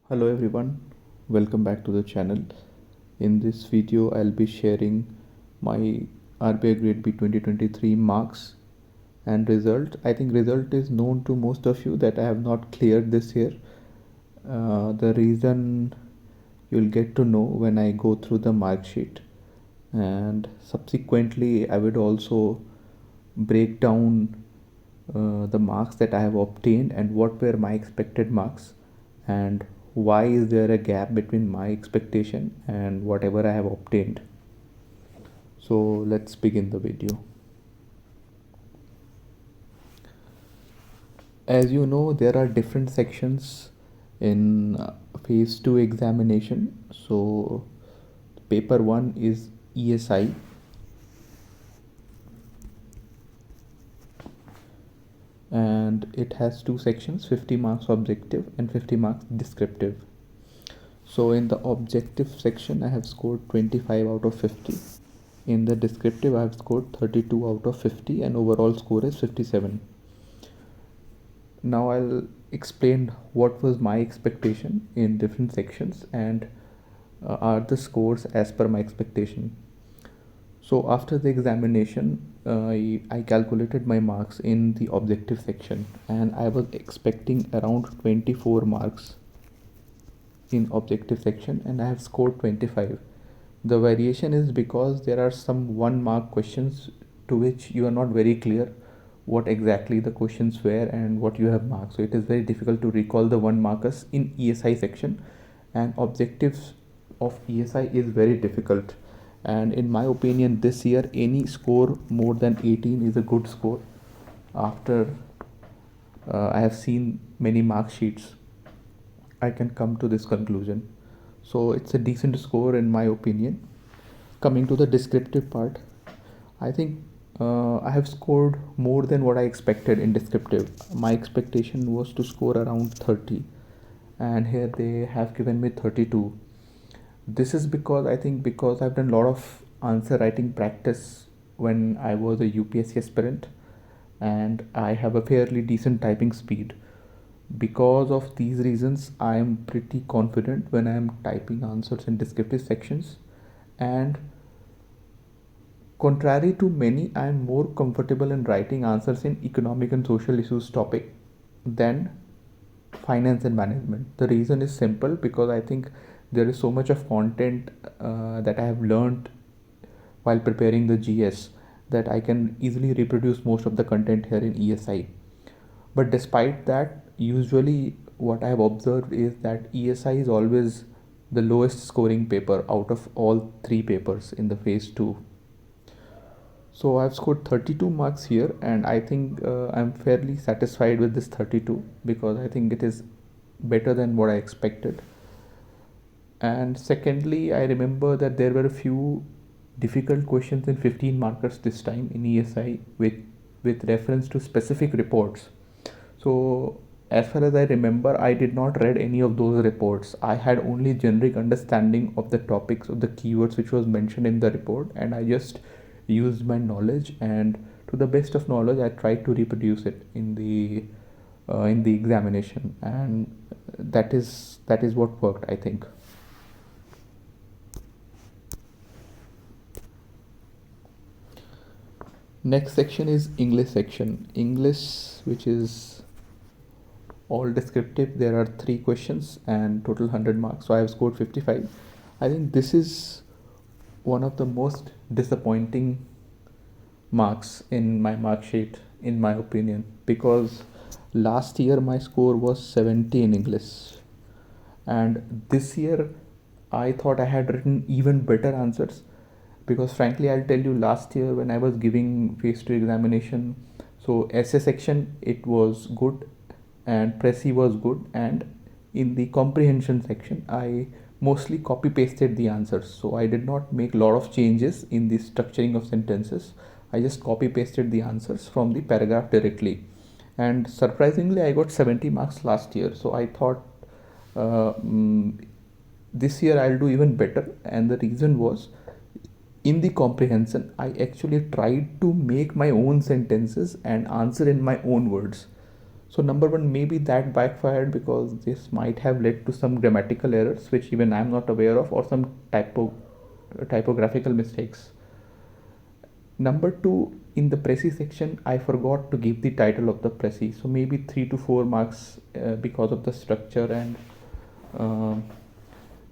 Hello everyone, welcome back to the channel. In this video I'll be sharing my RBI Grade B 2023 marks and result. I think result is known to most of you that I have not cleared this year. The reason you'll get to know when I go through the mark sheet, and subsequently I would also break down the marks that I have obtained and what were my expected marks, and why is there a gap between my expectation and whatever I have obtained. So let's begin the video. As you know, there are different sections in phase 2 examination. So paper 1 is ESI, and it has two sections, 50 marks objective and 50 marks descriptive. So in the objective section I have scored 25 out of 50. In the descriptive I have scored 32 out of 50 and overall score is 57. Now I'll explain what was my expectation in different sections and are the scores as per my expectation. So after the examination, I calculated my marks in the objective section and I was expecting around 24 marks in objective section and I have scored 25. The variation is because there are some 1 mark questions to which you are not very clear what exactly the questions were and what you have marked. So it is very difficult to recall the 1 markers in ESI section, and objectives of ESI is very difficult. And in my opinion, this year any score more than 18 is a good score. After I have seen many mark sheets, I can come to this conclusion. So it's a decent score in my opinion. Coming to the descriptive part, I think I have scored more than what I expected in descriptive. My expectation was to score around 30, and here they have given me 32. This is because I think because I've done a lot of answer writing practice when I was a UPSC aspirant, and I have a fairly decent typing speed. Because of these reasons, I am pretty confident when I am typing answers in descriptive sections, and contrary to many, I am more comfortable in writing answers in economic and social issues topic than finance and management. The reason is simple, because I think there is so much of content that I have learned while preparing the GS that I can easily reproduce most of the content here in ESI. But despite that, usually what I have observed is that ESI is always the lowest scoring paper out of all 3 papers in the phase 2. So I've scored 32 marks here, and I think I'm fairly satisfied with this 32 because I think it is better than what I expected. And secondly, I remember that there were a few difficult questions in 15 markers this time in ESI with reference to specific reports. So as far as I remember, I did not read any of those reports. I had only generic understanding of the topics, of the keywords which was mentioned in the report, and I just used my knowledge, and to the best of knowledge I tried to reproduce it in the examination, and that is what worked, I think. Next section is English section. English, which is all descriptive. There are 3 questions and total 100 marks, so I have scored 55. I think this is one of the most disappointing marks in my mark sheet, in my opinion, because last year my score was 70 in English, and this year I thought I had written even better answers. Because frankly, I'll tell you, last year when I was giving phase 2 examination, so essay section it was good and Prezi was good, and in the comprehension section I mostly copy pasted the answers, so I did not make a lot of changes in the structuring of sentences. I just copy pasted the answers from the paragraph directly, and surprisingly I got 70 marks last year. So I thought this year I'll do even better, and the reason was, in the comprehension I actually tried to make my own sentences and answer in my own words. So number one, maybe that backfired because this might have led to some grammatical errors which even I'm not aware of, or some typographical mistakes. Number two, in the Prezi section, I forgot to give the title of the Prezi. So maybe 3 to 4 marks because of the structure, and uh,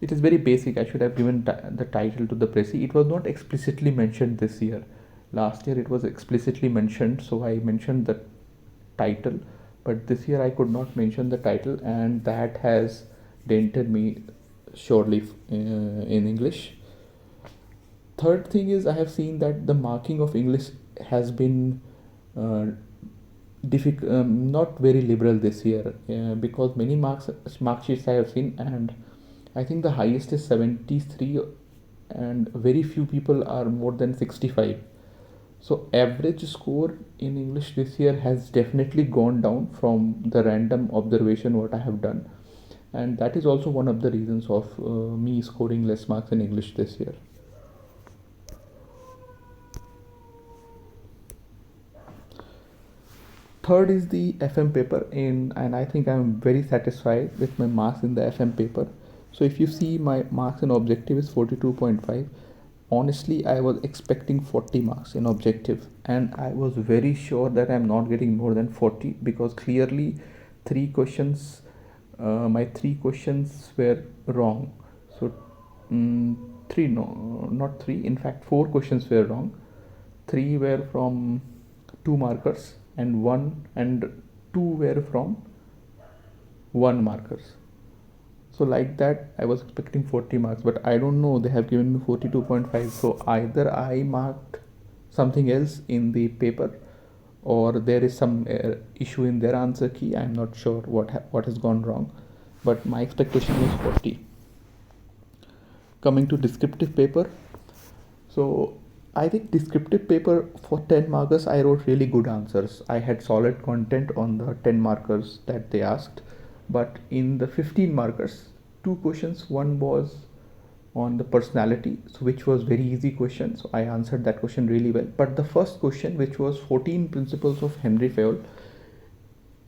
it is very basic. I should have given the title to the Prezi. It was not explicitly mentioned this year. Last year it was explicitly mentioned, so I mentioned the title. But this year I could not mention the title, and that has dented me surely in English. Third thing is, I have seen that the marking of English has been uh, not very liberal this year, because many mark sheets I have seen, and I think the highest is 73, and very few people are more than 65. So average score in English this year has definitely gone down from the random observation what I have done, and that is also one of the reasons of me scoring less marks in English this year. Third is the FM paper, and I think I'm very satisfied with my marks in the FM paper. So if you see, my marks in objective is 42.5. Honestly, I was expecting 40 marks in objective, and I was very sure that I'm not getting more than 40, because clearly three questions, my three questions were wrong. So three, no, not three, in fact 4 questions were wrong. Three were from 2 markers, and two were from 1 markers. So like that, I was expecting 40 marks, but I don't know, they have given me 42.5. So either I marked something else in the paper, or there is some issue in their answer key. I'm not sure what has gone wrong, but my expectation was 40. Coming to descriptive paper, so I think descriptive paper for 10 markers, I wrote really good answers. I had solid content on the 10 markers that they asked. But in the 15 markers, two questions, one was on the personality, so which was very easy question. So I answered that question really well. But the first question, which was 14 principles of Henry Fayol,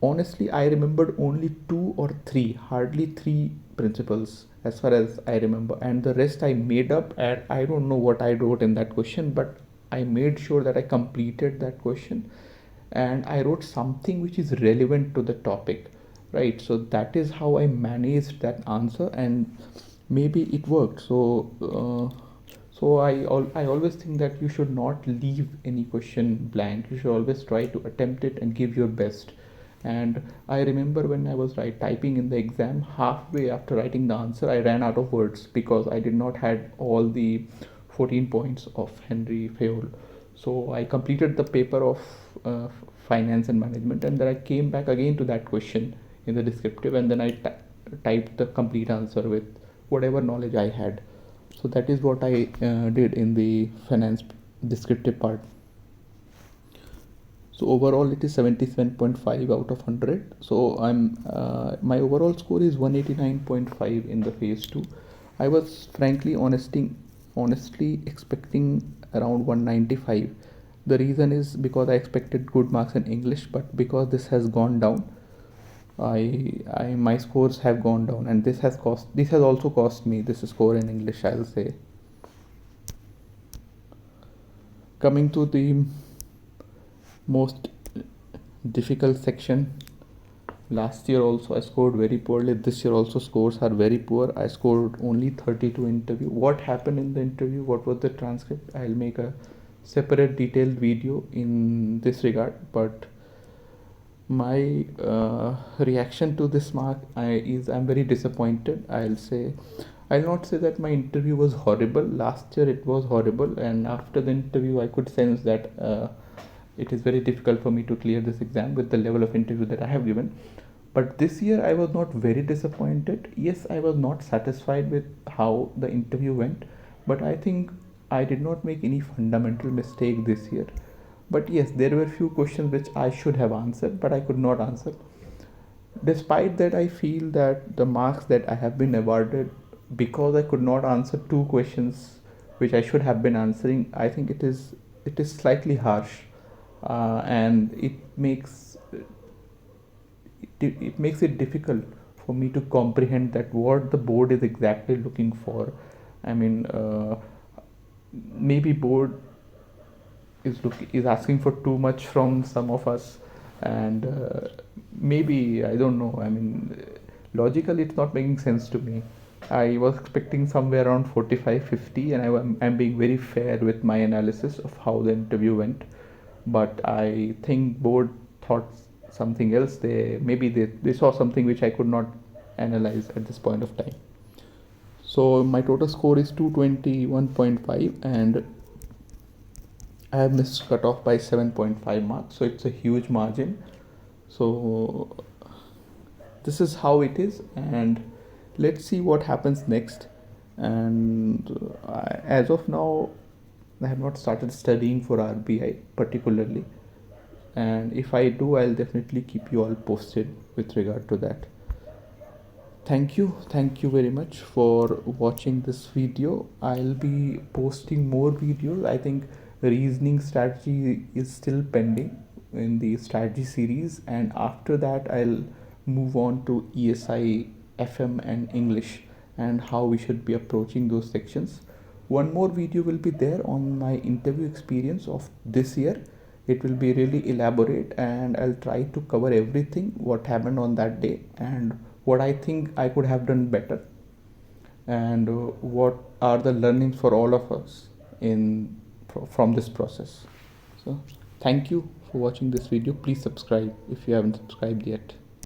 honestly, I remembered only two or three, hardly three principles as far as I remember, and the rest I made up. And I don't know what I wrote in that question, but I made sure that I completed that question, and I wrote something which is relevant to the topic, right? So that is how I managed that answer, and maybe it worked. So I always think that you should not leave any question blank. You should always try to attempt it and give your best. And I remember when I was typing in the exam, halfway after writing the answer, I ran out of words because I did not had all the 14 points of Henry Fayol. So I completed the paper of finance and management, and then I came back again to that question in the descriptive, and then I typed the complete answer with whatever knowledge I had. So that is what I did in the finance descriptive part. So overall it is 77.5 out of 100. So I'm my overall score is 189.5 in the phase 2. I was frankly honestly expecting around 195. The reason is because I expected good marks in English, but because this has gone down, I my scores have gone down, and this has also cost me this score in English, I'll say. Coming to the most difficult section, last year also I scored very poorly. This year also scores are very poor. I scored only 32 interview. What happened in the interview, what was the transcript, I'll make a separate detailed video in this regard. But my reaction to this mark is I'm very disappointed. I'll not say that my interview was horrible. Last year it was horrible, and after the interview I could sense that it is very difficult for me to clear this exam with the level of interview that I have given. But this year I was not very disappointed. Yes, I was not satisfied with how the interview went, but I think I did not make any fundamental mistake this year. But yes, there were few questions which I should have answered, but I could not answer. Despite that, I feel that the marks that I have been awarded because I could not answer two questions which I should have been answering, I think it is slightly harsh, and it makes it makes it difficult for me to comprehend that what the board is exactly looking for. I mean, maybe board is asking for too much from some of us, and maybe I don't know. I mean, logically, it's not making sense to me. I was expecting somewhere around 45-50, and I'm being very fair with my analysis of how the interview went. But I think board thought something else. They saw something which I could not analyze at this point of time. So my total score is 221.5, and I have missed cutoff by 7.5 marks, so it's a huge margin. So this is how it is, and let's see what happens next. And as of now, I have not started studying for RBI particularly, and if I do, I'll definitely keep you all posted with regard to that. Thank you very much for watching this video. I'll be posting more videos. I think reasoning strategy is still pending in the strategy series, and after that I'll move on to ESI, FM and English, and how we should be approaching those sections. One more video will be there on my interview experience of this year. It will be really elaborate, and I'll try to cover everything what happened on that day and what I think I could have done better, and what are the learnings for all of us in from this process. So thank you for watching this video. Please subscribe if you haven't subscribed yet.